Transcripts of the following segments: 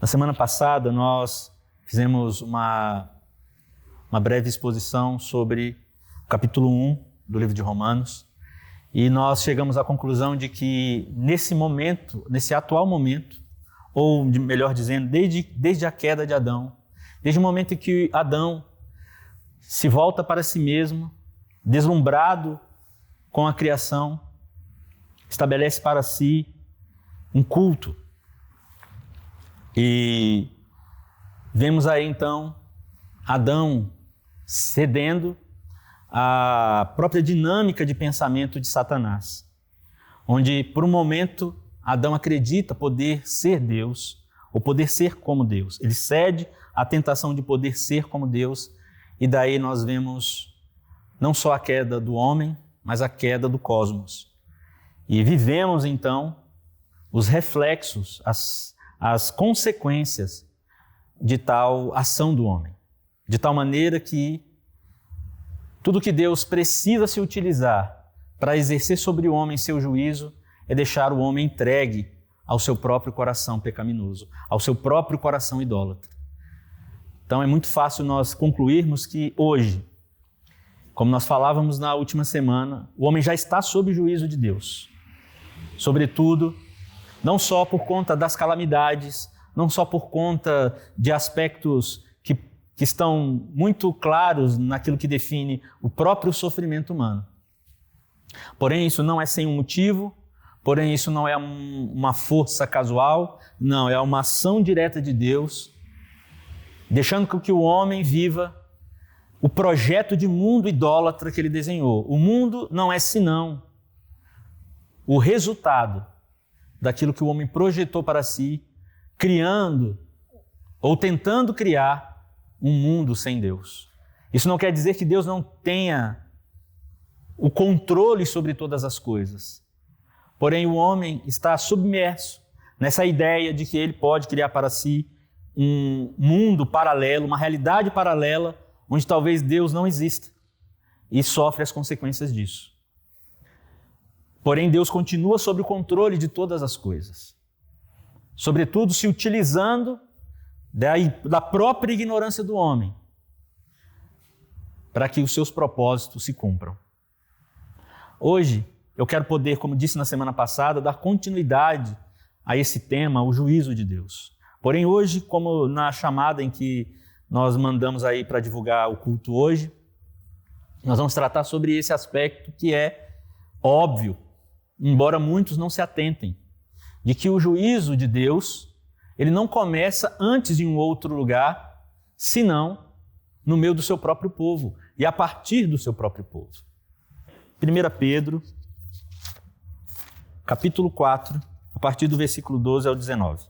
Na semana passada, nós fizemos uma breve exposição sobre o capítulo 1 do livro de Romanos, e nós chegamos à conclusão de que nesse momento, nesse atual momento, ou melhor dizendo, desde a queda de Adão, desde o momento em que Adão se volta para si mesmo, deslumbrado com a criação, estabelece para si um culto. E vemos aí então Adão cedendo à própria dinâmica de pensamento de Satanás, onde por um momento Adão acredita poder ser Deus, ou poder ser como Deus. Ele cede à tentação de poder ser como Deus, e daí nós vemos não só a queda do homem, mas a queda do cosmos. E vivemos então os reflexos, as consequências de tal ação do homem, de tal maneira que tudo que Deus precisa se utilizar para exercer sobre o homem seu juízo é deixar o homem entregue ao seu próprio coração pecaminoso, ao seu próprio coração idólatra. Então é muito fácil nós concluirmos que hoje, como nós falávamos na última semana, o homem já está sob o juízo de Deus. Sobretudo, não só por conta das calamidades, não só por conta de aspectos que estão muito claros naquilo que define o próprio sofrimento humano. Porém, isso não é sem um motivo, porém, isso não é uma força casual, não, é uma ação direta de Deus, deixando que o homem viva o projeto de mundo idólatra que ele desenhou. O mundo não é senão o resultado daquilo que o homem projetou para si, criando ou tentando criar um mundo sem Deus. Isso não quer dizer que Deus não tenha o controle sobre todas as coisas. Porém, o homem está submerso nessa ideia de que ele pode criar para si um mundo paralelo, uma realidade paralela, onde talvez Deus não exista, e sofre as consequências disso. Porém, Deus continua sob o controle de todas as coisas, sobretudo se utilizando da própria ignorância do homem para que os seus propósitos se cumpram. Hoje, eu quero poder, como disse na semana passada, dar continuidade a esse tema, o juízo de Deus. Porém, hoje, como na chamada em que nós mandamos aí para divulgar o culto hoje, nós vamos tratar sobre esse aspecto que é óbvio, embora muitos não se atentem, de que o juízo de Deus, ele não começa antes em um outro lugar, senão no meio do seu próprio povo e a partir do seu próprio povo. 1 Pedro, capítulo 4, a partir do versículo 12 ao 19.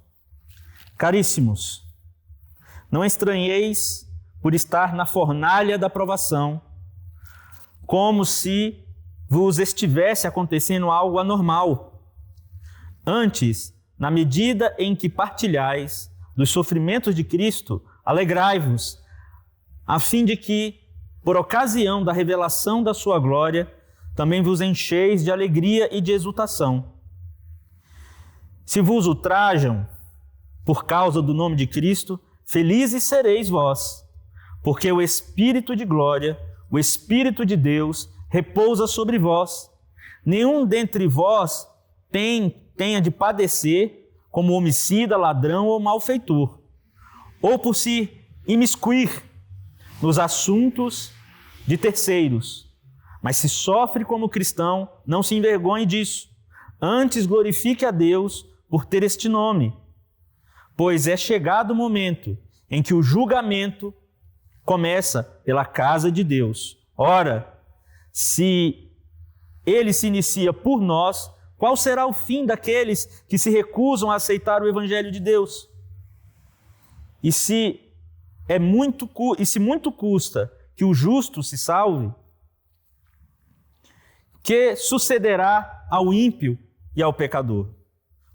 Caríssimos, não estranheis por estar na fornalha da provação, como se vos estivesse acontecendo algo anormal. Antes, na medida em que partilhais dos sofrimentos de Cristo, alegrai-vos, a fim de que, por ocasião da revelação da sua glória, também vos encheis de alegria e de exultação. Se vos ultrajam por causa do nome de Cristo, felizes sereis vós, porque o Espírito de glória, o Espírito de Deus, repousa sobre vós. Nenhum dentre vós tenha de padecer como homicida, ladrão ou malfeitor, ou por se imiscuir nos assuntos de terceiros. Mas se sofre como cristão, não se envergonhe disso. Antes glorifique a Deus por ter este nome, pois é chegado o momento em que o julgamento começa pela casa de Deus. Ora, se ele se inicia por nós, qual será o fim daqueles que se recusam a aceitar o Evangelho de Deus? E se muito custa que o justo se salve, que sucederá ao ímpio e ao pecador?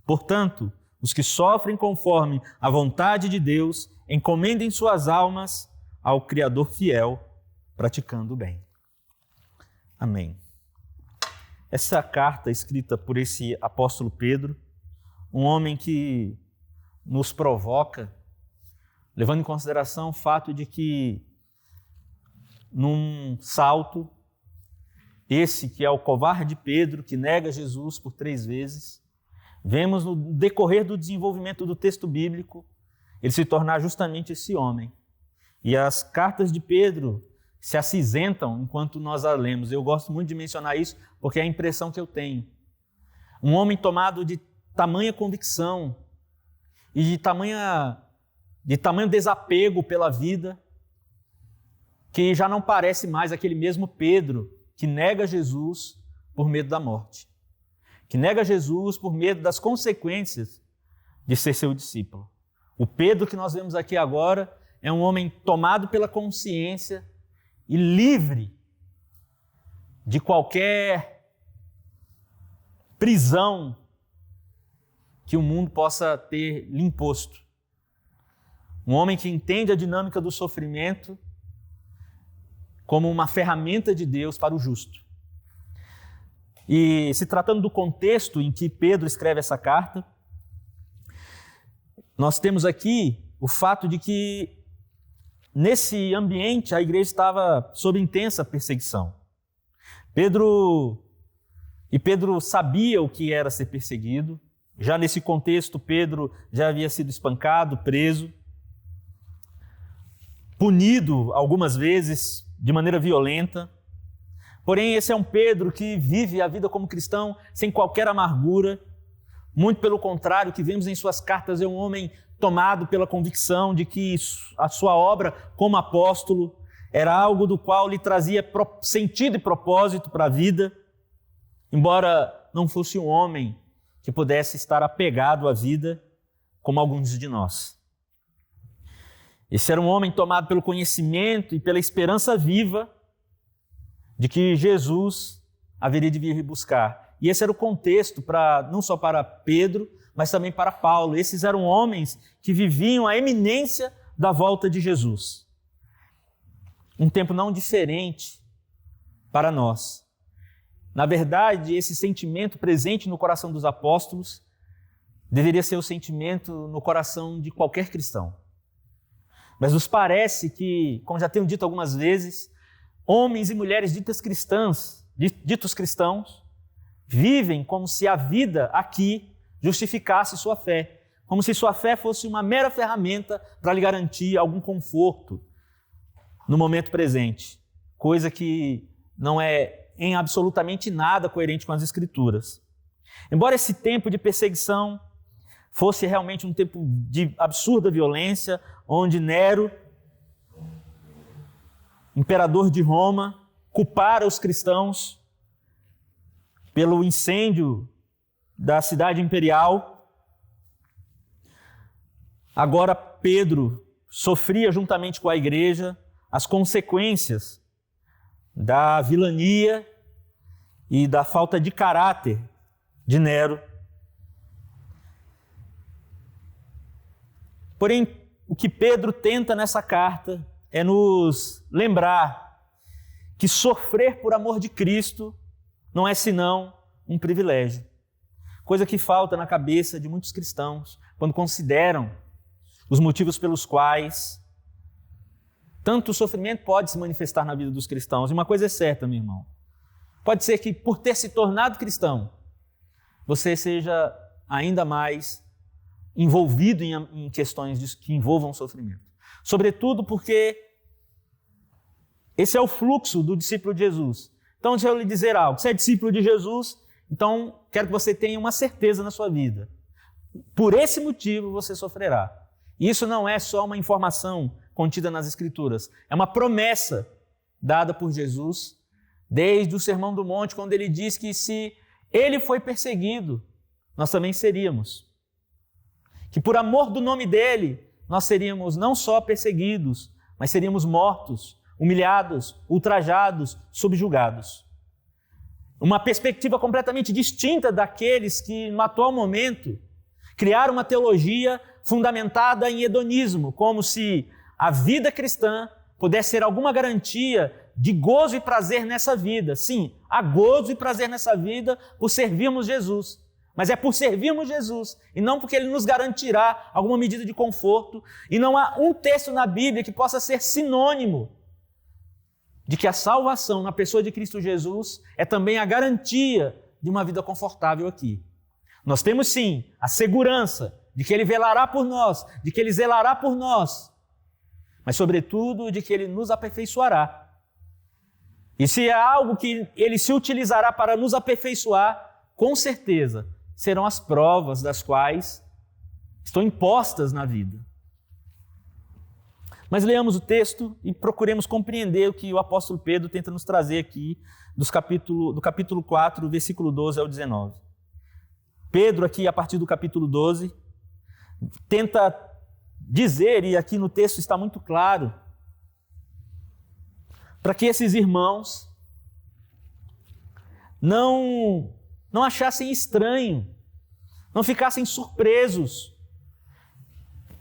Portanto, os que sofrem conforme a vontade de Deus, encomendem suas almas ao Criador fiel, praticando o bem. Amém. Essa carta escrita por esse apóstolo Pedro, um homem que nos provoca, levando em consideração o fato de que, num salto, esse que é o covarde Pedro, que nega Jesus por 3 vezes, vemos no decorrer do desenvolvimento do texto bíblico, ele se tornar justamente esse homem. E as cartas de Pedro se acinzentam enquanto nós a lemos. Eu gosto muito de mencionar isso porque é a impressão que eu tenho. Um homem tomado de tamanha convicção e de tamanho desapego pela vida, que já não parece mais aquele mesmo Pedro que nega Jesus por medo da morte, que nega Jesus por medo das consequências de ser seu discípulo. O Pedro que nós vemos aqui agora é um homem tomado pela consciência e livre de qualquer prisão que o mundo possa ter lhe imposto. Um homem que entende a dinâmica do sofrimento como uma ferramenta de Deus para o justo. E se tratando do contexto em que Pedro escreve essa carta, nós temos aqui o fato de que nesse ambiente a igreja estava sob intensa perseguição. Pedro sabia o que era ser perseguido. Já nesse contexto, Pedro já havia sido espancado, preso, punido algumas vezes de maneira violenta. Porém, esse é um Pedro que vive a vida como cristão sem qualquer amargura. Muito pelo contrário, o que vemos em suas cartas é um homem tomado pela convicção de que a sua obra como apóstolo era algo do qual lhe trazia sentido e propósito para a vida, embora não fosse um homem que pudesse estar apegado à vida como alguns de nós. Esse era um homem tomado pelo conhecimento e pela esperança viva de que Jesus haveria de vir buscar. E esse era o contexto não só para Pedro, mas também para Paulo. Esses eram homens que viviam a iminência da volta de Jesus. Um tempo não diferente para nós. Na verdade, esse sentimento presente no coração dos apóstolos deveria ser o sentimento no coração de qualquer cristão. Mas nos parece que, como já tenho dito algumas vezes, homens e mulheres ditos cristãos, vivem como se a vida aqui justificasse sua fé, como se sua fé fosse uma mera ferramenta para lhe garantir algum conforto no momento presente, coisa que não é em absolutamente nada coerente com as Escrituras. Embora esse tempo de perseguição fosse realmente um tempo de absurda violência, onde Nero, imperador de Roma, culpara os cristãos pelo incêndio da cidade imperial, agora Pedro sofria juntamente com a igreja as consequências da vilania e da falta de caráter de Nero. Porém, o que Pedro tenta nessa carta é nos lembrar que sofrer por amor de Cristo não é senão um privilégio. Coisa que falta na cabeça de muitos cristãos quando consideram os motivos pelos quais tanto o sofrimento pode se manifestar na vida dos cristãos. E uma coisa é certa, meu irmão. Pode ser que por ter se tornado cristão, você seja ainda mais envolvido em questões que envolvam sofrimento. Sobretudo porque esse é o fluxo do discípulo de Jesus. Então, deixa eu lhe dizer algo. Você é discípulo de Jesus, então quero que você tenha uma certeza na sua vida. Por esse motivo você sofrerá. E isso não é só uma informação contida nas Escrituras. É uma promessa dada por Jesus desde o Sermão do Monte, quando ele diz que se ele foi perseguido, nós também seríamos. Que por amor do nome dele, nós seríamos não só perseguidos, mas seríamos mortos, humilhados, ultrajados, subjugados. Uma perspectiva completamente distinta daqueles que, no atual momento, criaram uma teologia fundamentada em hedonismo, como se a vida cristã pudesse ser alguma garantia de gozo e prazer nessa vida. Sim, há gozo e prazer nessa vida por servirmos Jesus. mas é por servirmos Jesus, e não porque Ele nos garantirá alguma medida de conforto, e não há um texto na Bíblia que possa ser sinônimo de que a salvação na pessoa de Cristo Jesus é também a garantia de uma vida confortável aqui. Nós temos sim a segurança de que Ele velará por nós, de que Ele zelará por nós, mas sobretudo de que Ele nos aperfeiçoará. E se é algo que Ele se utilizará para nos aperfeiçoar, com certeza serão as provas das quais estão impostas na vida. Mas leamos o texto e procuremos compreender o que o apóstolo Pedro tenta nos trazer aqui do capítulo 4, versículo 12 ao 19. Pedro, aqui a partir do capítulo 12, tenta dizer, e aqui no texto está muito claro, para que esses irmãos não achassem estranho, não ficassem surpresos,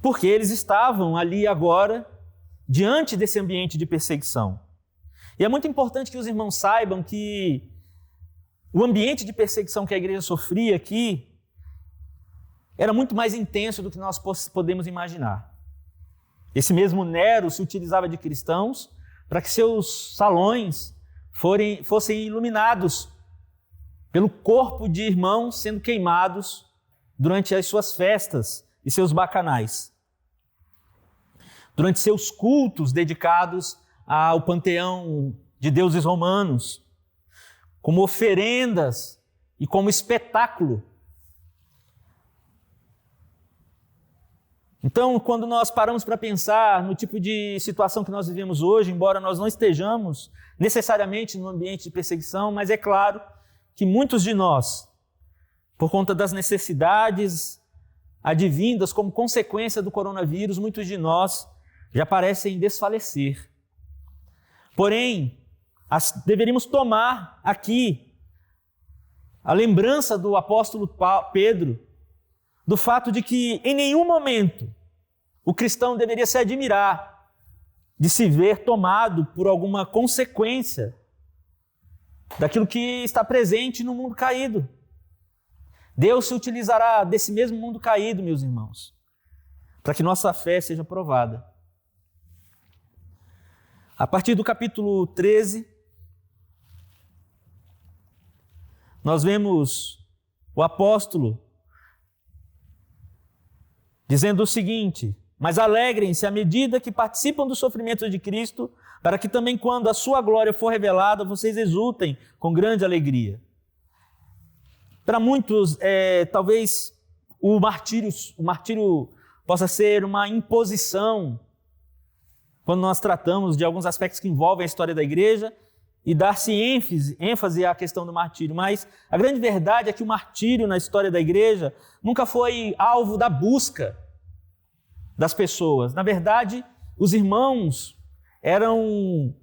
porque eles estavam ali agora diante desse ambiente de perseguição. E é muito importante que os irmãos saibam que o ambiente de perseguição que a igreja sofria aqui era muito mais intenso do que nós podemos imaginar. Esse mesmo Nero se utilizava de cristãos para que seus salões fossem iluminados pelo corpo de irmãos sendo queimados durante as suas festas e seus bacanais, durante seus cultos dedicados ao panteão de deuses romanos, como oferendas e como espetáculo. Então, quando nós paramos para pensar no tipo de situação que nós vivemos hoje, embora nós não estejamos necessariamente no ambiente de perseguição, mas é claro que muitos de nós, por conta das necessidades advindas como consequência do coronavírus, muitos de nós já parecem desfalecer. Porém, deveríamos tomar aqui a lembrança do apóstolo Pedro do fato de que em nenhum momento o cristão deveria se admirar de se ver tomado por alguma consequência daquilo que está presente no mundo caído. Deus se utilizará desse mesmo mundo caído, meus irmãos, para que nossa fé seja provada. A partir do capítulo 13, nós vemos o apóstolo dizendo o seguinte: mas alegrem-se à medida que participam dos sofrimentos de Cristo, para que também quando a sua glória for revelada, vocês exultem com grande alegria. Para muitos, talvez o martírio possa ser uma imposição, quando nós tratamos de alguns aspectos que envolvem a história da igreja, e dar-se ênfase à questão do martírio. Mas a grande verdade é que o martírio na história da igreja nunca foi alvo da busca das pessoas. Na verdade, os irmãos eram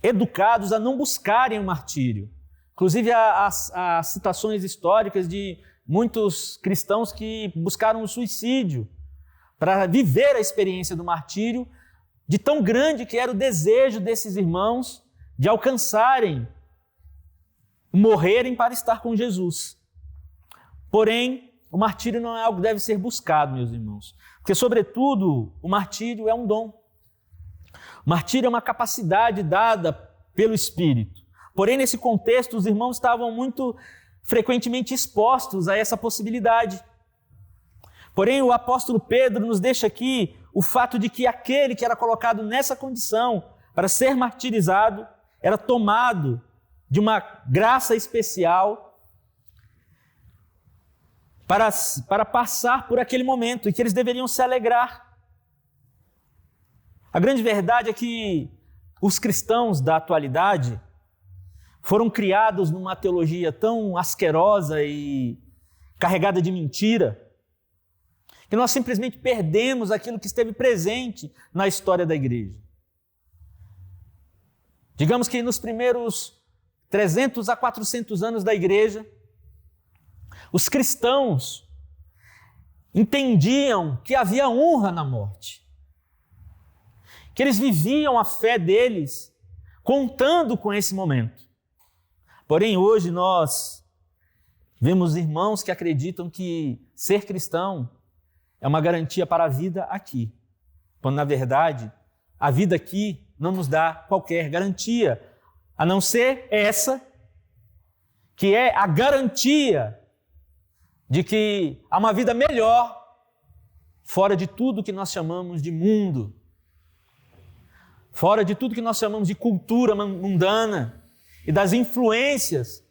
educados a não buscarem o martírio. Inclusive, há citações históricas de muitos cristãos que buscaram o suicídio para viver a experiência do martírio, de tão grande que era o desejo desses irmãos de alcançarem, morrerem para estar com Jesus. Porém, o martírio não é algo que deve ser buscado, meus irmãos, porque, sobretudo, o martírio é um dom. O martírio é uma capacidade dada pelo Espírito. Porém, nesse contexto, os irmãos estavam muito frequentemente expostos a essa possibilidade. Porém, o apóstolo Pedro nos deixa aqui o fato de que aquele que era colocado nessa condição para ser martirizado era tomado de uma graça especial para passar por aquele momento e que eles deveriam se alegrar. A grande verdade é que os cristãos da atualidade foram criados numa teologia tão asquerosa e carregada de mentira, que nós simplesmente perdemos aquilo que esteve presente na história da igreja. Digamos que nos primeiros 300 a 400 anos da igreja, os cristãos entendiam que havia honra na morte, que eles viviam a fé deles contando com esse momento. Porém, hoje nós Vemos irmãos que acreditam que ser cristão é uma garantia para a vida aqui, quando na verdade a vida aqui não nos dá qualquer garantia, a não ser essa, que é a garantia de que há uma vida melhor fora de tudo que nós chamamos de mundo, fora de tudo que nós chamamos de cultura mundana e das influências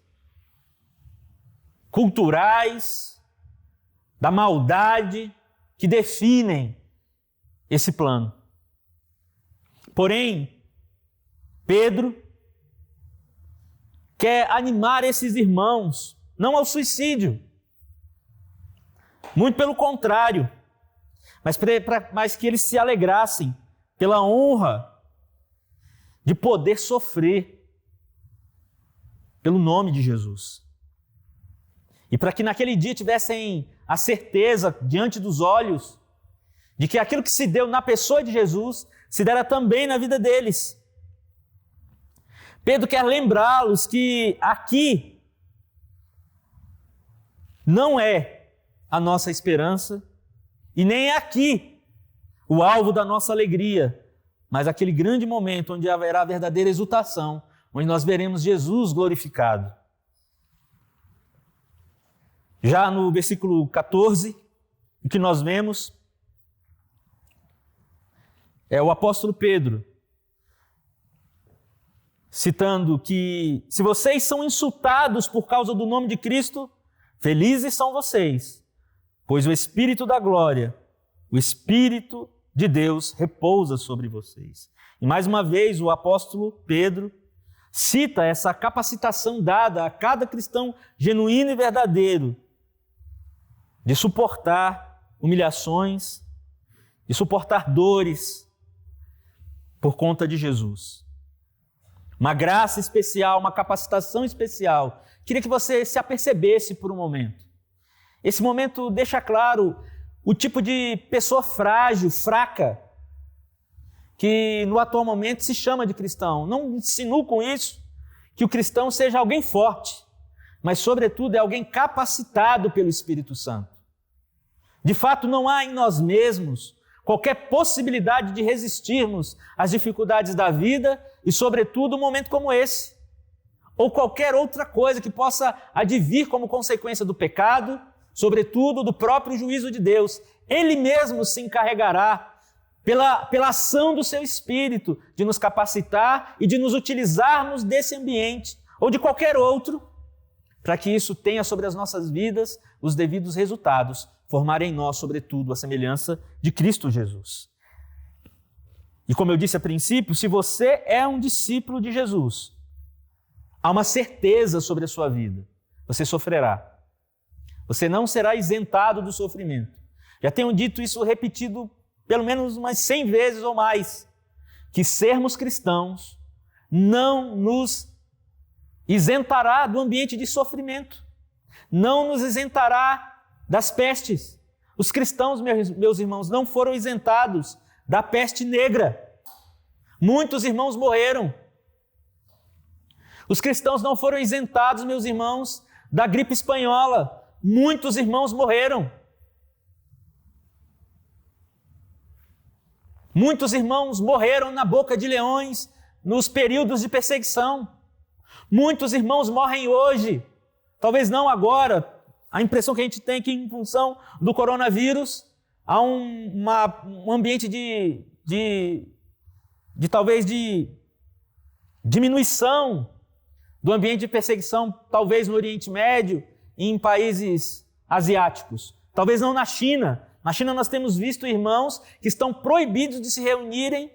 culturais, da maldade que definem esse plano. Porém, Pedro quer animar esses irmãos, não ao suicídio, muito pelo contrário, mas que eles se alegrassem pela honra de poder sofrer pelo nome de Jesus. E para que naquele dia tivessem a certeza diante dos olhos de que aquilo que se deu na pessoa de Jesus se dera também na vida deles. Pedro quer lembrá-los que aqui não é a nossa esperança e nem é aqui o alvo da nossa alegria, mas aquele grande momento onde haverá verdadeira exultação, onde nós veremos Jesus glorificado. Já no versículo 14, o que nós vemos é o apóstolo Pedro citando que se vocês são insultados por causa do nome de Cristo, felizes são vocês, pois o Espírito da glória, o Espírito de Deus repousa sobre vocês. E mais uma vez o apóstolo Pedro cita essa capacitação dada a cada cristão genuíno e verdadeiro de suportar humilhações, de suportar dores por conta de Jesus. Uma graça especial, uma capacitação especial. Queria que você se apercebesse por um momento. Esse momento deixa claro o tipo de pessoa frágil, fraca, que no atual momento se chama de cristão. Não insinuo com isso que o cristão seja alguém forte, mas sobretudo é alguém capacitado pelo Espírito Santo. De fato, não há em nós mesmos qualquer possibilidade de resistirmos às dificuldades da vida e, sobretudo, um momento como esse, ou qualquer outra coisa que possa advir como consequência do pecado, sobretudo do próprio juízo de Deus. Ele mesmo se encarregará, pela ação do seu Espírito, de nos capacitar e de nos utilizarmos desse ambiente ou de qualquer outro, para que isso tenha sobre as nossas vidas os devidos resultados, formar em nós, sobretudo, a semelhança de Cristo Jesus. E como eu disse a princípio, se você é um discípulo de Jesus, há uma certeza sobre a sua vida. Você sofrerá. Você não será isentado do sofrimento. Já tenho dito isso repetido pelo menos umas 100 vezes ou mais, que sermos cristãos não nos isentará do ambiente de sofrimento, não nos isentará das pestes. Os cristãos, meus irmãos, não foram isentados da peste negra. Muitos irmãos morreram. Os cristãos não foram isentados, meus irmãos, da gripe espanhola. Muitos irmãos morreram. Muitos irmãos morreram na boca de leões nos períodos de perseguição. Muitos irmãos morrem hoje, talvez não agora. A impressão que a gente tem é que, em função do coronavírus, há um ambiente talvez de diminuição do ambiente de perseguição, talvez no Oriente Médio e em países asiáticos. Talvez não na China. Na China nós temos visto irmãos que estão proibidos de se reunirem,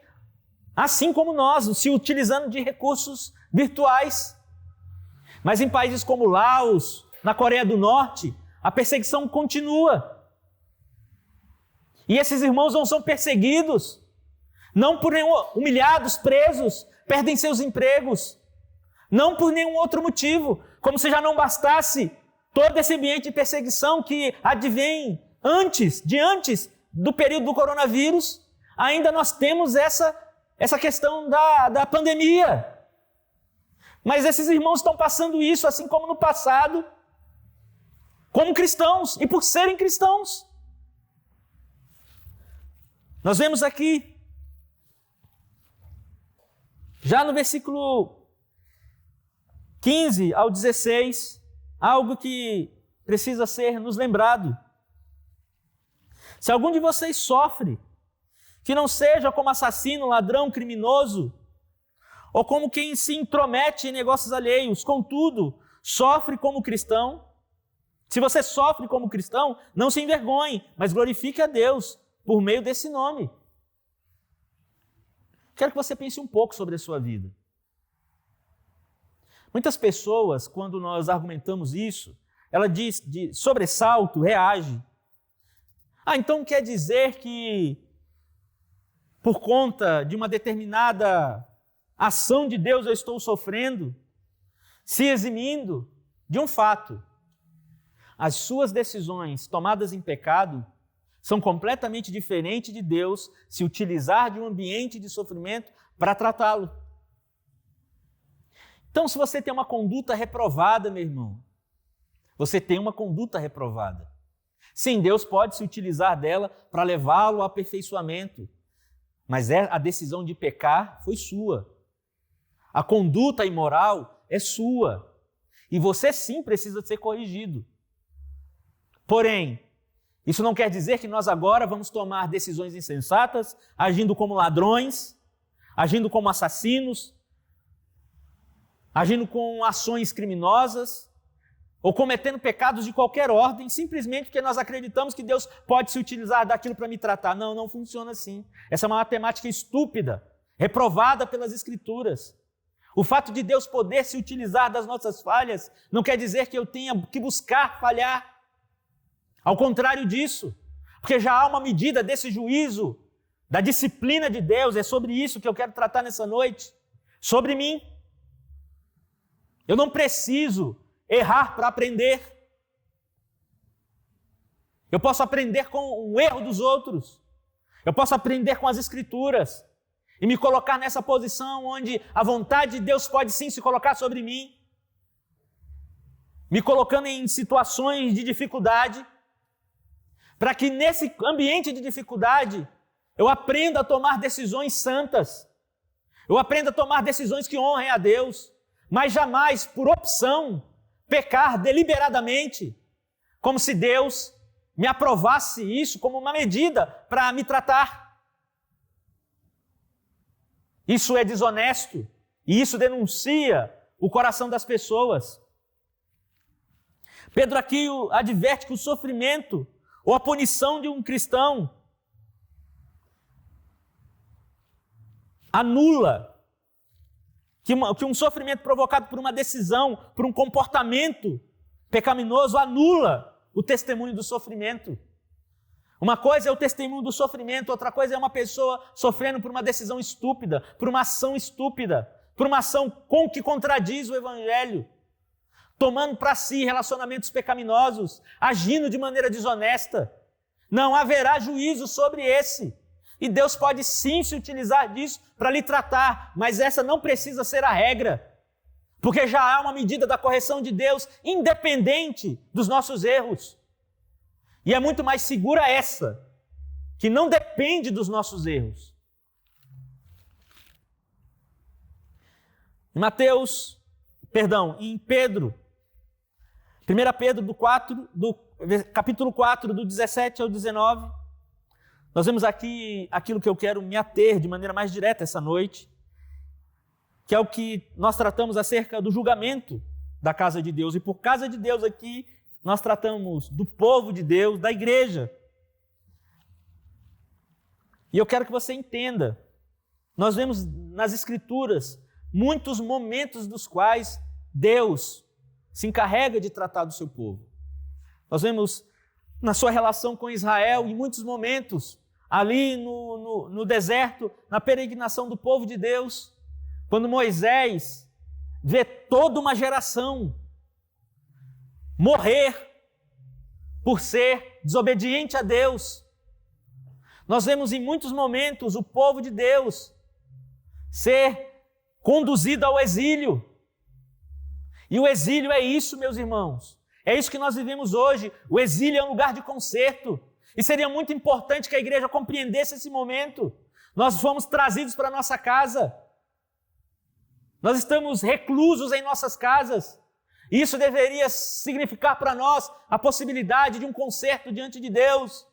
assim como nós, se utilizando de recursos virtuais. Mas em países como Laos, na Coreia do Norte, a perseguição continua. E esses irmãos não são perseguidos, não por nenhum, humilhados, presos, perdem seus empregos, não por nenhum outro motivo, como se já não bastasse todo esse ambiente de perseguição que advém antes do período do coronavírus, ainda nós temos essa questão da pandemia. Mas esses irmãos estão passando isso, assim como no passado, como cristãos e por serem cristãos. Nós vemos aqui, já no versículo 15 ao 16, algo que precisa ser nos lembrado. Se algum de vocês sofre, que não seja como assassino, ladrão, criminoso, ou como quem se intromete em negócios alheios, contudo, sofre como cristão. Se você sofre como cristão, não se envergonhe, mas glorifique a Deus por meio desse nome. Quero que você pense um pouco sobre a sua vida. Muitas pessoas, quando nós argumentamos isso, ela diz de sobressalto, reage. Então quer dizer que, por conta de uma determinada ação de Deus, eu estou sofrendo, se eximindo de um fato. As suas decisões tomadas em pecado são completamente diferentes de Deus se utilizar de um ambiente de sofrimento para tratá-lo. Então, se você tem uma conduta reprovada, meu irmão, você tem uma conduta reprovada. Sim, Deus pode se utilizar dela para levá-lo ao aperfeiçoamento, mas a decisão de pecar foi sua. A conduta imoral é sua. E você sim precisa ser corrigido. Porém, isso não quer dizer que nós agora vamos tomar decisões insensatas, agindo como ladrões, agindo como assassinos, agindo com ações criminosas, ou cometendo pecados de qualquer ordem, simplesmente porque nós acreditamos que Deus pode se utilizar daquilo para me tratar. Não, não funciona assim. Essa é uma matemática estúpida, reprovada pelas Escrituras. O fato de Deus poder se utilizar das nossas falhas não quer dizer que eu tenha que buscar falhar. Ao contrário disso, porque já há uma medida desse juízo, da disciplina de Deus, é sobre isso que eu quero tratar nessa noite, sobre mim. Eu não preciso errar para aprender. Eu posso aprender com o erro dos outros. Eu posso aprender com as Escrituras e me colocar nessa posição onde a vontade de Deus pode sim se colocar sobre mim, me colocando em situações de dificuldade, para que nesse ambiente de dificuldade eu aprenda a tomar decisões santas, eu aprenda a tomar decisões que honrem a Deus, mas jamais, por opção, pecar deliberadamente, como se Deus me aprovasse isso como uma medida para me tratar. Isso é desonesto e isso denuncia o coração das pessoas. Pedro aqui adverte que o sofrimento ou a punição de um cristão anula, que um sofrimento provocado por uma decisão, por um comportamento pecaminoso, anula o testemunho do sofrimento. Uma coisa é o testemunho do sofrimento, outra coisa é uma pessoa sofrendo por uma decisão estúpida, por uma ação estúpida, por uma ação que contradiz o Evangelho, tomando para si relacionamentos pecaminosos, agindo de maneira desonesta. Não haverá juízo sobre esse. E Deus pode sim se utilizar disso para lhe tratar, mas essa não precisa ser a regra, porque já há uma medida da correção de Deus independente dos nossos erros. E é muito mais segura essa, que não depende dos nossos erros. Em Pedro, 1 Pedro capítulo 4, do 17 ao 19, nós vemos aqui aquilo que eu quero me ater de maneira mais direta essa noite, que é o que nós tratamos acerca do julgamento da casa de Deus. E por casa de Deus aqui, nós tratamos do povo de Deus, da igreja. E eu quero que você entenda, nós vemos nas Escrituras muitos momentos dos quais Deus se encarrega de tratar do seu povo. Nós vemos na sua relação com Israel, em muitos momentos, ali no deserto, na peregrinação do povo de Deus, quando Moisés vê toda uma geração morrer por ser desobediente a Deus. Nós vemos em muitos momentos o povo de Deus ser conduzido ao exílio. E o exílio é isso, meus irmãos. É isso que nós vivemos hoje. O exílio é um lugar de conserto. E seria muito importante que a igreja compreendesse esse momento. Nós fomos trazidos para a nossa casa. Nós estamos reclusos em nossas casas. Isso deveria significar para nós a possibilidade de um conserto diante de Deus,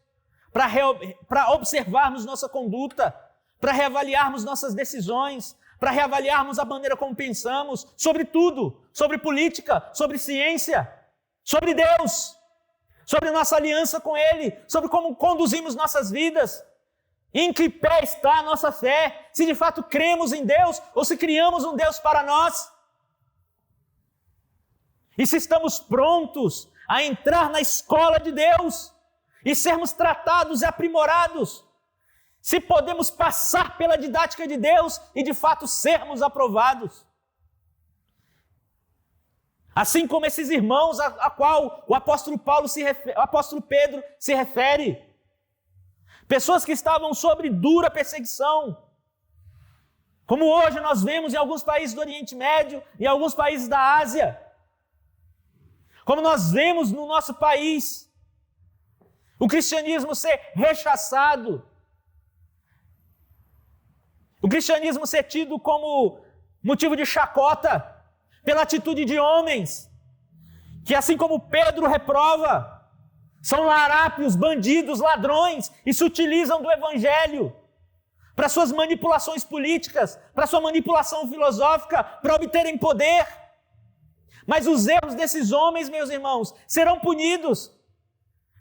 para observarmos nossa conduta, para reavaliarmos nossas decisões, para reavaliarmos a maneira como pensamos, sobre tudo, sobre política, sobre ciência, sobre Deus, sobre nossa aliança com Ele, sobre como conduzimos nossas vidas, em que pé está a nossa fé, se de fato cremos em Deus ou se criamos um Deus para nós. E se estamos prontos a entrar na escola de Deus e sermos tratados e aprimorados, se podemos passar pela didática de Deus e de fato sermos aprovados. Assim como esses irmãos a qual o apóstolo Pedro se refere. Pessoas que estavam sob dura perseguição. Como hoje nós vemos em alguns países do Oriente Médio e em alguns países da Ásia. Como nós vemos no nosso país, o cristianismo ser rechaçado, o cristianismo ser tido como motivo de chacota pela atitude de homens, que assim como Pedro reprova, são larápios, bandidos, ladrões e se utilizam do evangelho para suas manipulações políticas, para sua manipulação filosófica, para obterem poder. Mas os erros desses homens, meus irmãos, serão punidos,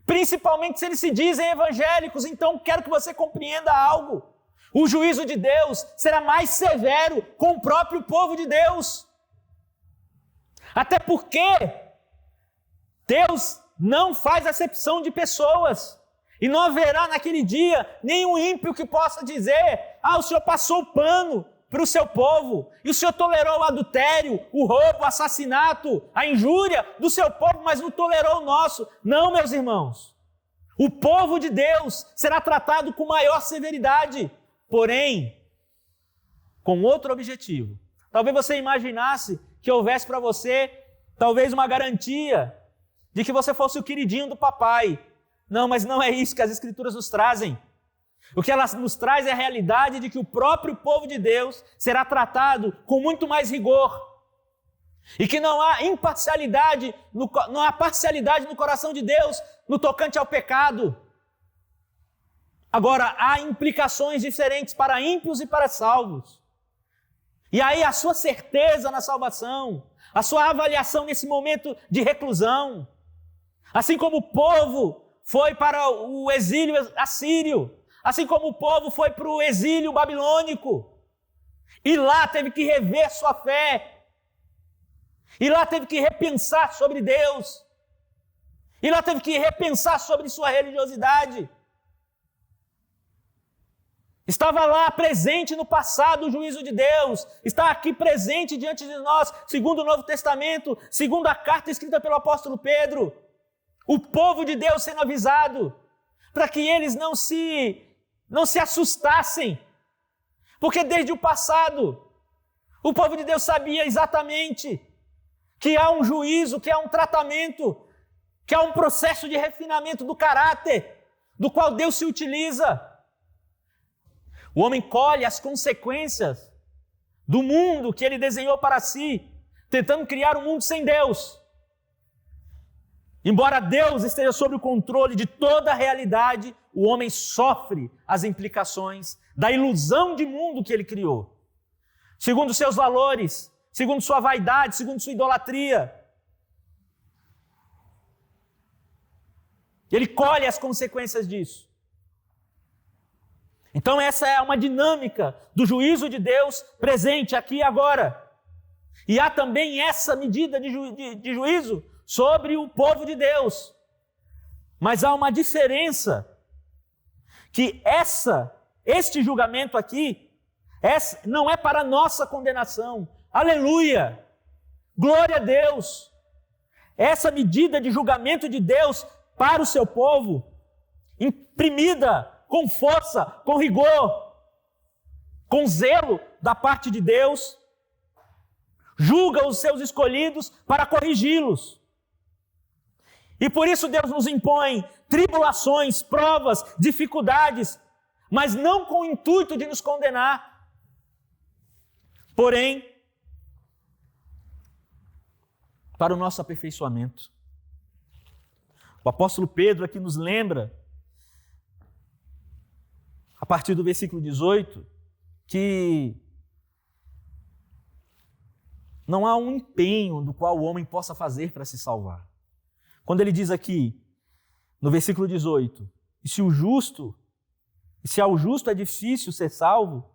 principalmente se eles se dizem evangélicos. Então quero que você compreenda algo. O juízo de Deus será mais severo com o próprio povo de Deus. Até porque Deus não faz acepção de pessoas. E não haverá naquele dia nenhum ímpio que possa dizer: o Senhor passou o pano para o seu povo, e o Senhor tolerou o adultério, o roubo, o assassinato, a injúria do seu povo, mas não tolerou o nosso. Não, meus irmãos. O povo de Deus será tratado com maior severidade, porém, com outro objetivo. Talvez você imaginasse que houvesse para você, talvez uma garantia de que você fosse o queridinho do papai. Não, mas não é isso que as Escrituras nos trazem. O que elas nos traz é a realidade de que o próprio povo de Deus será tratado com muito mais rigor. E que não há imparcialidade, não há parcialidade no coração de Deus no tocante ao pecado. Agora, há implicações diferentes para ímpios e para salvos. E aí a sua certeza na salvação, a sua avaliação nesse momento de reclusão, assim como o povo foi para o exílio assírio, assim como o povo foi para o exílio babilônico, e lá teve que rever sua fé, e lá teve que repensar sobre Deus, e lá teve que repensar sobre sua religiosidade. Estava lá presente no passado o juízo de Deus, está aqui presente diante de nós, segundo o Novo Testamento, segundo a carta escrita pelo apóstolo Pedro, o povo de Deus sendo avisado, para que eles não se assustassem, porque desde o passado, o povo de Deus sabia exatamente que há um juízo, que há um tratamento, que há um processo de refinamento do caráter, do qual Deus se utiliza. O homem colhe as consequências do mundo que ele desenhou para si, tentando criar um mundo sem Deus. Embora Deus esteja sob o controle de toda a realidade, o homem sofre as implicações da ilusão de mundo que ele criou. Segundo seus valores, segundo sua vaidade, segundo sua idolatria. Ele colhe as consequências disso. Então essa é uma dinâmica do juízo de Deus presente aqui e agora. E há também essa medida de juízo sobre o povo de Deus. Mas há uma diferença, que este julgamento aqui não é para nossa condenação. Aleluia! Glória a Deus! Essa medida de julgamento de Deus para o seu povo, imprimida com força, com rigor, com zelo da parte de Deus, julga os seus escolhidos para corrigi-los. E por isso Deus nos impõe tribulações, provas, dificuldades, mas não com o intuito de nos condenar. Porém, para o nosso aperfeiçoamento. O apóstolo Pedro aqui nos lembra, a partir do versículo 18, que não há um empenho do qual o homem possa fazer para se salvar. Quando ele diz aqui, no versículo 18, e se ao justo é difícil ser salvo,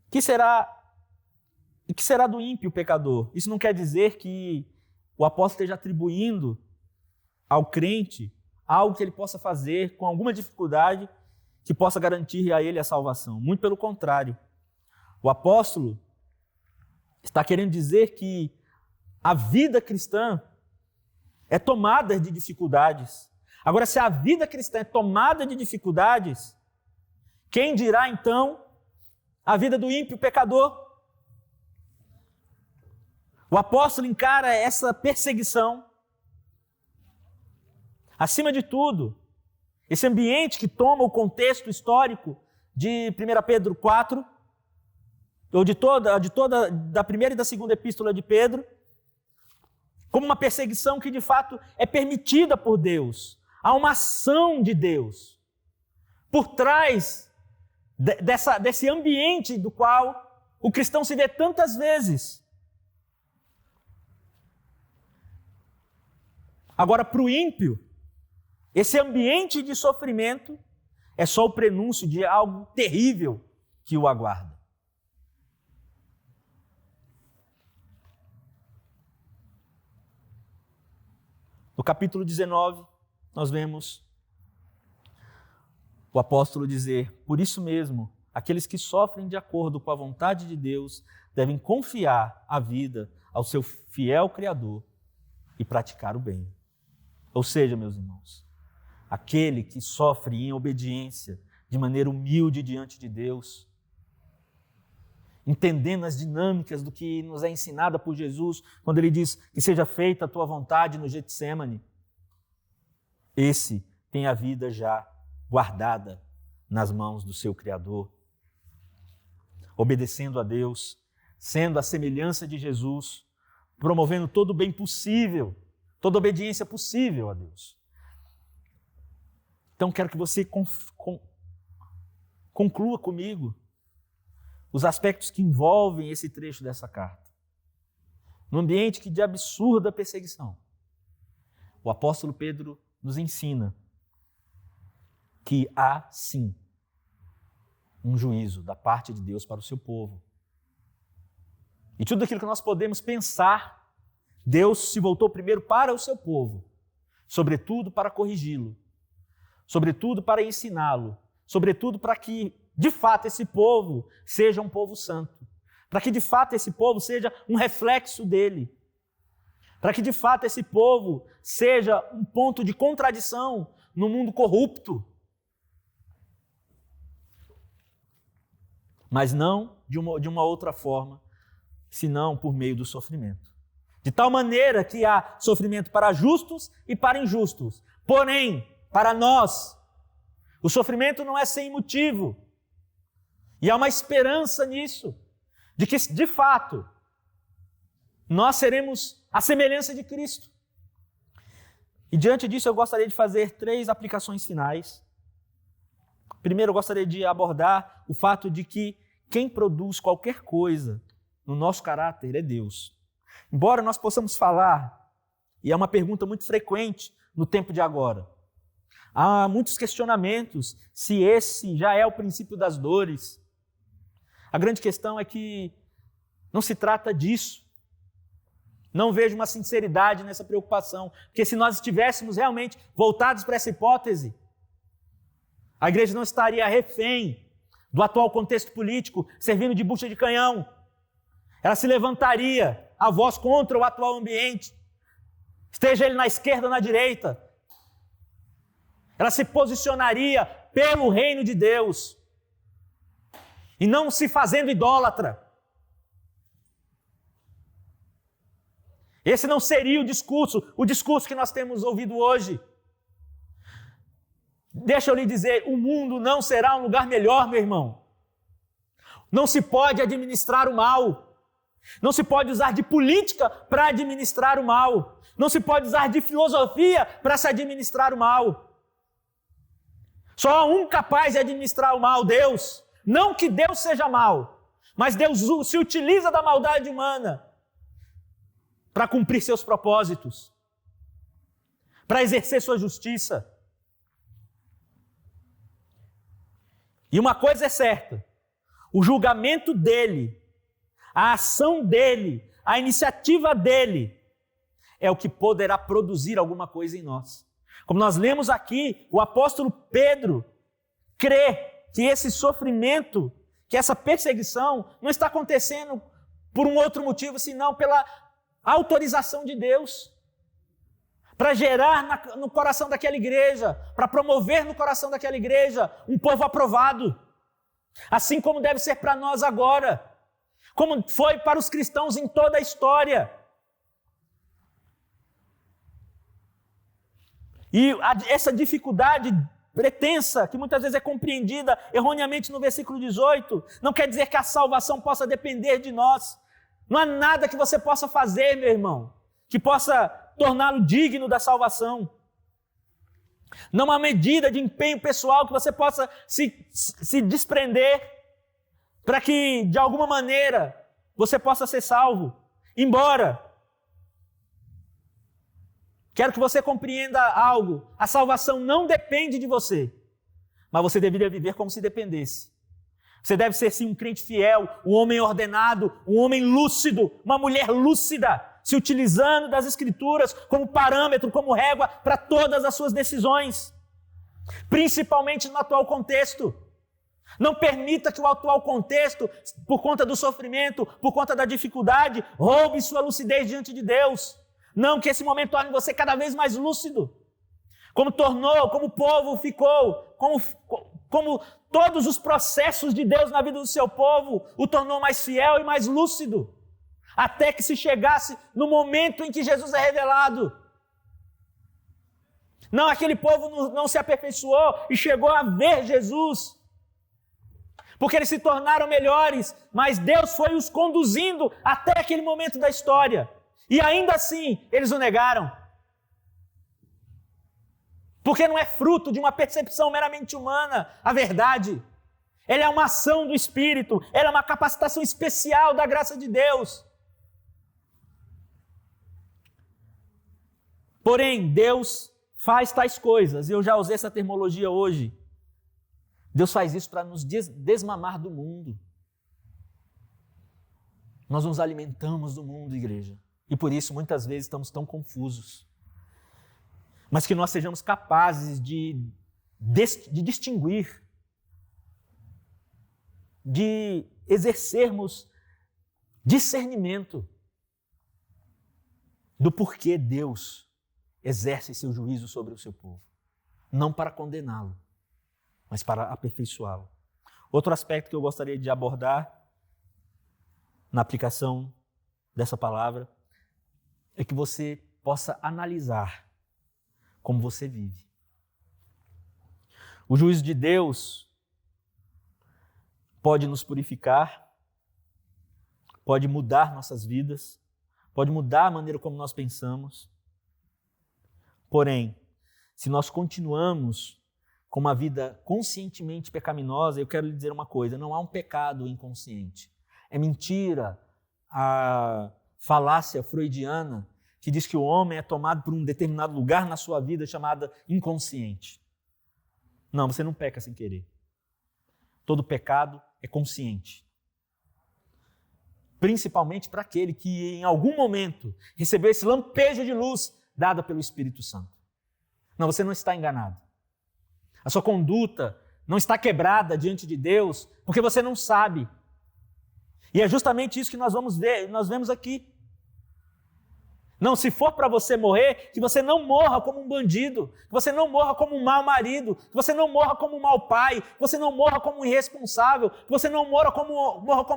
que será do ímpio pecador? Isso não quer dizer que o apóstolo esteja atribuindo ao crente algo que ele possa fazer com alguma dificuldade que possa garantir a ele a salvação. Muito pelo contrário. O apóstolo está querendo dizer que a vida cristã é tomada de dificuldades. Agora, se a vida cristã é tomada de dificuldades, quem dirá então a vida do ímpio pecador? O apóstolo encara essa perseguição. Acima de tudo, esse ambiente que toma o contexto histórico de 1 Pedro 4, ou da primeira e da segunda epístola de Pedro, como uma perseguição que de fato é permitida por Deus. Há uma ação de Deus por trás desse ambiente do qual o cristão se vê tantas vezes. Agora, para o ímpio, esse ambiente de sofrimento é só o prenúncio de algo terrível que o aguarda. No capítulo 19, nós vemos o apóstolo dizer: por isso mesmo, aqueles que sofrem de acordo com a vontade de Deus devem confiar a vida ao seu fiel Criador e praticar o bem. Ou seja, meus irmãos, aquele que sofre em obediência, de maneira humilde diante de Deus, entendendo as dinâmicas do que nos é ensinada por Jesus, quando ele diz que seja feita a tua vontade no Getsemane, esse tem a vida já guardada nas mãos do seu Criador, obedecendo a Deus, sendo a semelhança de Jesus, promovendo todo o bem possível, toda a obediência possível a Deus. Então, quero que você conclua comigo os aspectos que envolvem esse trecho dessa carta. No ambiente que de absurda perseguição, o apóstolo Pedro nos ensina que há, sim, um juízo da parte de Deus para o seu povo. E tudo aquilo que nós podemos pensar, Deus se voltou primeiro para o seu povo, sobretudo para corrigi-lo, sobretudo para ensiná-lo, sobretudo para que, de fato, esse povo seja um povo santo, para que, de fato, esse povo seja um reflexo dele, para que, de fato, esse povo seja um ponto de contradição no mundo corrupto, mas não de uma outra forma, senão por meio do sofrimento. De tal maneira que há sofrimento para justos e para injustos. Porém, para nós, o sofrimento não é sem motivo. E há uma esperança nisso, de que, de fato, nós seremos a semelhança de Cristo. E diante disso, eu gostaria de fazer 3 aplicações finais. Primeiro, eu gostaria de abordar o fato de que quem produz qualquer coisa no nosso caráter é Deus. Embora nós possamos falar, e é uma pergunta muito frequente no tempo de agora, há muitos questionamentos se esse já é o princípio das dores. A grande questão é que não se trata disso. Não vejo uma sinceridade nessa preocupação, porque se nós estivéssemos realmente voltados para essa hipótese, a igreja não estaria refém do atual contexto político, servindo de bucha de canhão. Ela se levantaria a voz contra o atual ambiente, esteja ele na esquerda ou na direita. Ela se posicionaria pelo reino de Deus e não se fazendo idólatra. Esse não seria o discurso que nós temos ouvido hoje. Deixa eu lhe dizer, o mundo não será um lugar melhor, meu irmão. Não se pode administrar o mal. Não se pode usar de política para administrar o mal. Não se pode usar de filosofia para se administrar o mal. Só há um capaz de administrar o mal, Deus. Não que Deus seja mal, mas Deus se utiliza da maldade humana para cumprir seus propósitos, para exercer sua justiça. E uma coisa é certa, o julgamento dele, a ação dele, a iniciativa dele, é o que poderá produzir alguma coisa em nós. Como nós lemos aqui, o apóstolo Pedro crê que esse sofrimento, que essa perseguição não está acontecendo por um outro motivo, senão pela autorização de Deus, para gerar no coração daquela igreja, para promover no coração daquela igreja um povo aprovado, assim como deve ser para nós agora, como foi para os cristãos em toda a história. E essa dificuldade pretensa, que muitas vezes é compreendida erroneamente no versículo 18, não quer dizer que a salvação possa depender de nós. Não há nada que você possa fazer, meu irmão, que possa torná-lo digno da salvação. Não há medida de empenho pessoal que você possa se desprender para que, de alguma maneira, você possa ser salvo. Embora, quero que você compreenda algo, a salvação não depende de você, mas você deveria viver como se dependesse. Você deve ser sim um crente fiel, um homem ordenado, um homem lúcido, uma mulher lúcida, se utilizando das Escrituras como parâmetro, como régua para todas as suas decisões, principalmente no atual contexto. Não permita que o atual contexto, por conta do sofrimento, por conta da dificuldade, roube sua lucidez diante de Deus. Não que esse momento torne você cada vez mais lúcido, como o povo ficou, como todos os processos de Deus na vida do seu povo o tornou mais fiel e mais lúcido, até que se chegasse no momento em que Jesus é revelado. Não, aquele povo não se aperfeiçoou e chegou a ver Jesus, porque eles se tornaram melhores, mas Deus foi os conduzindo até aquele momento da história, e ainda assim eles o negaram. Porque não é fruto de uma percepção meramente humana a verdade. Ela é uma ação do Espírito, ela é uma capacitação especial da graça de Deus. Porém, Deus faz tais coisas, e eu já usei essa terminologia hoje. Deus faz isso para nos desmamar do mundo. Nós nos alimentamos do mundo, igreja, e por isso muitas vezes estamos tão confusos. Mas que nós sejamos capazes de distinguir, de exercermos discernimento do porquê Deus exerce seu juízo sobre o seu povo. Não para condená-lo, mas para aperfeiçoá-lo. Outro aspecto que eu gostaria de abordar na aplicação dessa palavra é que você possa analisar como você vive. O juízo de Deus pode nos purificar, pode mudar nossas vidas, pode mudar a maneira como nós pensamos. Porém, se nós continuamos com uma vida conscientemente pecaminosa, eu quero lhe dizer uma coisa, não há um pecado inconsciente. É mentira a falácia freudiana que diz que o homem é tomado por um determinado lugar na sua vida chamada inconsciente. Não, você não peca sem querer. Todo pecado é consciente. Principalmente para aquele que em algum momento recebeu esse lampejo de luz dada pelo Espírito Santo. Não, você não está enganado. A sua conduta não está quebrada diante de Deus porque você não sabe. E é justamente isso que nós vemos aqui. Não, se for para você morrer, que você não morra como um bandido, que você não morra como um mau marido, que você não morra como um mau pai, que você não morra como um irresponsável, que você não morra como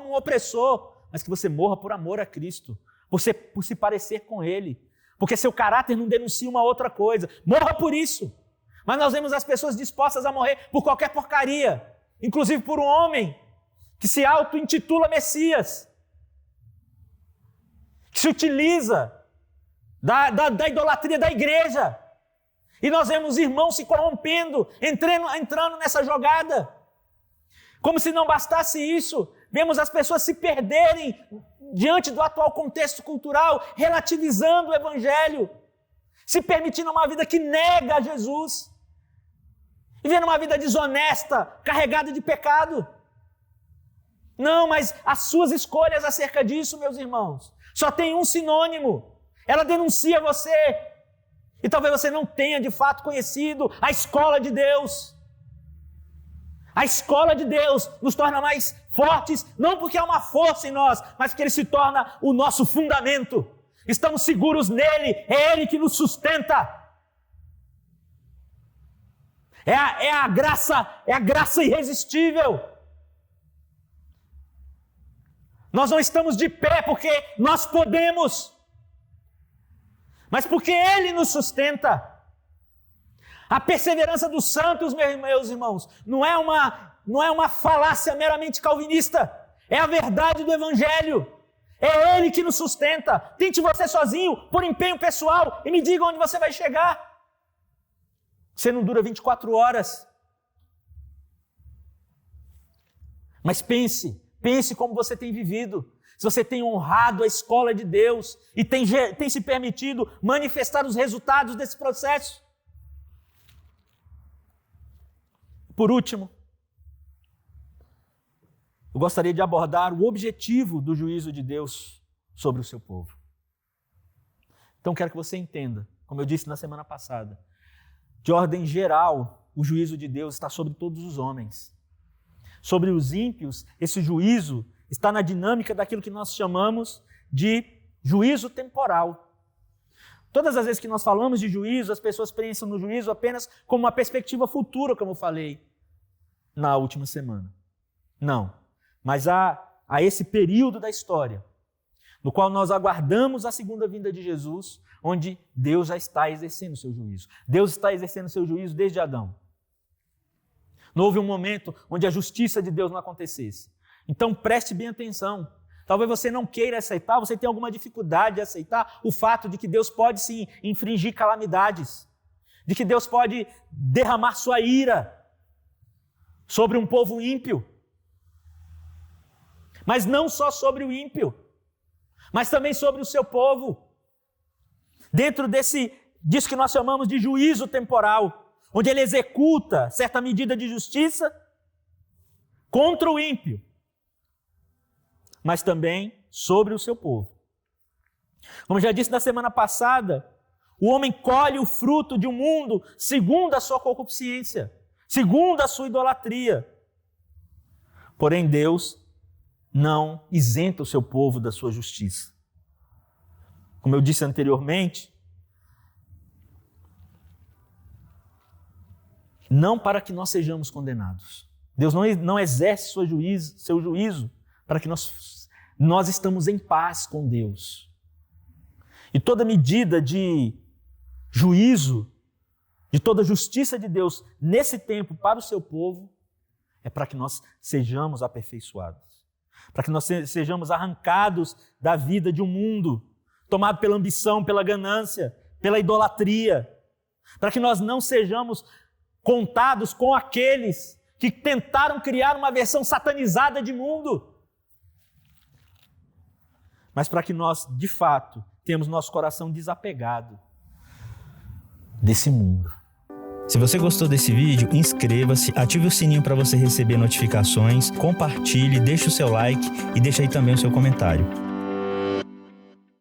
um opressor, mas que você morra por amor a Cristo, por se parecer com ele, porque seu caráter não denuncia uma outra coisa. Morra por isso. Mas nós vemos as pessoas dispostas a morrer por qualquer porcaria, inclusive por um homem que se auto-intitula Messias, que se utiliza da idolatria da igreja. E nós vemos irmãos se corrompendo, entrando nessa jogada. Como se não bastasse isso, vemos as pessoas se perderem diante do atual contexto cultural, relativizando o evangelho, se permitindo uma vida que nega a Jesus, vivendo uma vida desonesta, carregada de pecado. Não, mas as suas escolhas acerca disso, meus irmãos, só tem um sinônimo. Ela denuncia você. E talvez você não tenha de fato conhecido a escola de Deus. A escola de Deus nos torna mais fortes, não porque há uma força em nós, mas porque Ele se torna o nosso fundamento. Estamos seguros nele, é Ele que nos sustenta. É a graça irresistível. Nós não estamos de pé porque nós podemos, mas porque Ele nos sustenta. A perseverança dos santos, meus irmãos, não é uma falácia meramente calvinista, é a verdade do Evangelho. É Ele que nos sustenta. Tente você sozinho, por empenho pessoal, e me diga onde você vai chegar. Você não dura 24 horas. Mas pense como você tem vivido. Se você tem honrado a escola de Deus e tem se permitido manifestar os resultados desse processo. Por último, eu gostaria de abordar o objetivo do juízo de Deus sobre o seu povo. Então quero que você entenda, como eu disse na semana passada, de ordem geral, o juízo de Deus está sobre todos os homens. Sobre os ímpios, esse juízo está na dinâmica daquilo que nós chamamos de juízo temporal. Todas as vezes que nós falamos de juízo, as pessoas pensam no juízo apenas como uma perspectiva futura, como eu falei na última semana. Não, mas há esse período da história, no qual nós aguardamos a segunda vinda de Jesus, onde Deus já está exercendo o seu juízo. Deus está exercendo o seu juízo desde Adão. Não houve um momento onde a justiça de Deus não acontecesse. Então preste bem atenção. Talvez você não queira aceitar, você tenha alguma dificuldade de aceitar o fato de que Deus pode sim infringir calamidades, de que Deus pode derramar sua ira sobre um povo ímpio. Mas não só sobre o ímpio, mas também sobre o seu povo. Dentro disso que nós chamamos de juízo temporal, onde ele executa certa medida de justiça contra o ímpio, mas também sobre o seu povo. Como já disse na semana passada, o homem colhe o fruto de um mundo segundo a sua concupiscência, segundo a sua idolatria. Porém, Deus não isenta o seu povo da sua justiça. Como eu disse anteriormente, não para que nós sejamos condenados. Deus não exerce seu juízo para que nós estamos em paz com Deus. E toda medida de juízo, de toda justiça de Deus nesse tempo para o seu povo, é para que nós sejamos aperfeiçoados, para que nós sejamos arrancados da vida de um mundo tomado pela ambição, pela ganância, pela idolatria, para que nós não sejamos contados com aqueles que tentaram criar uma versão satanizada de mundo, mas para que nós, de fato, tenhamos nosso coração desapegado desse mundo. Se você gostou desse vídeo, inscreva-se, ative o sininho para você receber notificações, compartilhe, deixe o seu like e deixe aí também o seu comentário.